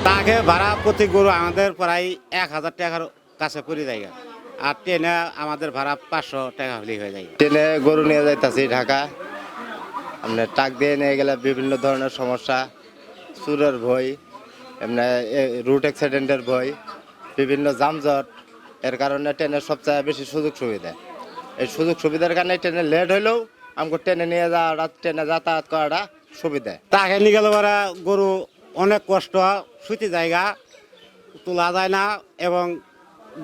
তাকে ভাড়া প্রতি গরু আমাদের প্রায় 1,000 টাকার কাছে পড়ে যায়, আর ট্রেনে আমাদের ভাড়া 500 টাকা হলেই হয়ে যায়। ট্রেনে গরু নিয়ে যাইতেছি ঢাকা, আপনার ট্রাক দিয়ে নিয়ে গেলে বিভিন্ন ধরনের সমস্যা, চুরের ভয়, এমনি রুট অ্যাক্সিডেন্টের ভয়, বিভিন্ন যানজট। এর কারণে ট্রেনের সবচেয়ে বেশি সুযোগ সুবিধা। এই সুযোগ সুবিধার কারণে ট্রেনে লেট হইলেও আমাকে ট্রেনে নিয়ে যাওয়াটা, ট্রেনে যাতায়াত করাটা সুবিধা। তাকে নিয়ে গেলে ওরা গরু অনেক কষ্ট, সুতি জায়গা তোলা যায় না এবং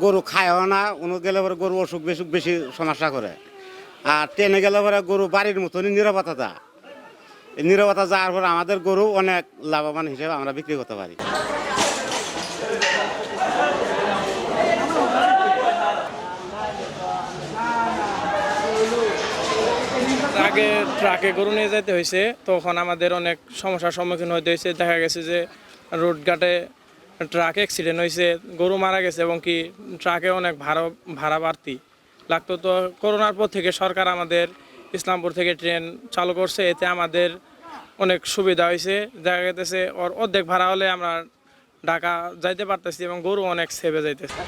গরু খায়ও না। অন্য গেলে পরে গরু অসুখ বিসুখ বেশি সমস্যা করে। আর ট্রেনে গেলে পরে গরু বাড়ির মতনই নিরাপত্তা। এই নিরাপত্তা যাওয়ার পরে আমাদের গরু অনেক লাভবান হিসেবে আমরা বিক্রি করতে পারি। আগে ট্রাকে গরু নিয়ে যেতে হয়েছে, তখন আমাদের অনেক সমস্যার সম্মুখীন হতে হয়েছে। দেখা গেছে যে রোডঘাটে ট্রাক অ্যাক্সিডেন্ট হয়েছে, গরু মারা গেছে এবং কি ট্রাকে অনেক ভাড়া বাড়তি লাগতো। তো করোনার পর থেকে সরকার আমাদের ইসলামপুর থেকে ট্রেন চালু করছে, এতে আমাদের অনেক সুবিধা হয়েছে। দেখা গেছে ওর অর্ধেক ভাড়া হলে আমরা ঢাকা যাইতে পারতেছি এবং গরু অনেক সেভে যাইতেছে।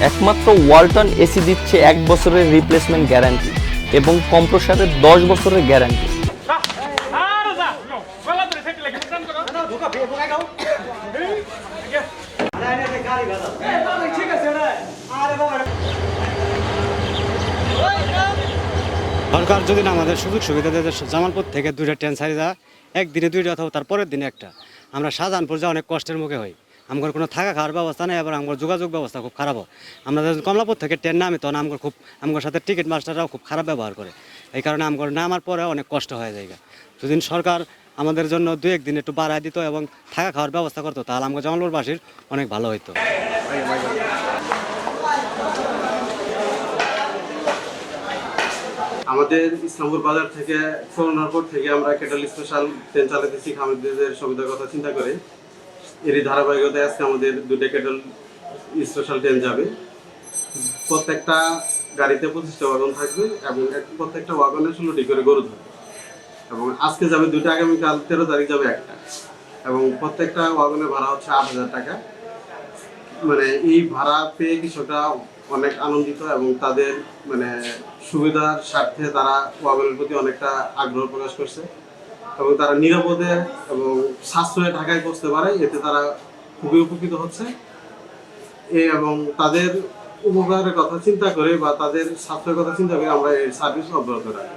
একমাত্র ওয়ালটন এসি দিচ্ছে 1 বছরের রিপ্লেসমেন্ট গ্যারান্টি এবং কম্প্রেসারের 10 বছরের গ্যারান্টি। সরকার যদি আমাদের সুযোগ সুবিধা দেয়, জামালপুর থেকে 2টা ট্রেন ছাড়ি যা, একদিনে 2টা অথবা তার পরের দিনে একটা। আমরা শাহজাহানপুর যা অনেক কষ্টের মুখে হই, আমার কোনো থাকা খাওয়ার ব্যবস্থা নেই, এবার আমার যোগাযোগ ব্যবস্থা খুব খারাপ হয়। আমরা যখন কমলাপুর থেকে ট্রেন নামি তখন আমার সাথে টিকিট মাস্টাররাও খুব খারাপ ব্যবহার করে। এই কারণে আমার নামার পরে অনেক কষ্ট হয়ে যায়। যদি সরকার আমাদের জন্য 2-1 দিন একটু বাড়ায় দিত এবং থাকা খাওয়ার ব্যবস্থা করতো, তাহলে আমার জামালপুরবাসীর অনেক ভালো হইতো। আমাদের ইসলামপুর বাজার থেকে করোনার পর থেকে আমরা ক্যাটল স্পেশাল ট্রেন চালাতেছি খামারিদের সুবিধার কথা চিন্তা করে। এরই ধারাবাহিকতায় আজকে আমাদের 2টা ক্যাটল স্পেশাল ট্রেন যাবে। প্রত্যেকটা গাড়িতে 25টা ওয়াগন থাকবে এবং প্রত্যেকটা ওয়াগনে 16টি করে গরু থাকবে। এবং আজকে যাবে 2টা, আগামীকাল 13 তারিখ যাবে একটা। এবং প্রত্যেকটা ওয়াগনের ভাড়া হচ্ছে 8,000 টাকা। মানে এই ভাড়া পেয়ে কৃষকরা অনেক আনন্দিত এবং তাদের মানে সুবিধার স্বার্থে তারা ওয়াগনের প্রতি অনেকটা আগ্রহ প্রকাশ করছে এবং তারা নিরাপদে এবং সাশ্রয়ে ঢাকায় পৌঁছতে পারে, এতে তারা খুবই উপকৃত হচ্ছে। এবং তাদের উপকারের কথা চিন্তা করে বা তাদের সাশ্রয়ের কথা চিন্তা করে আমরা এই সার্ভিস অব্যাহত রাখি।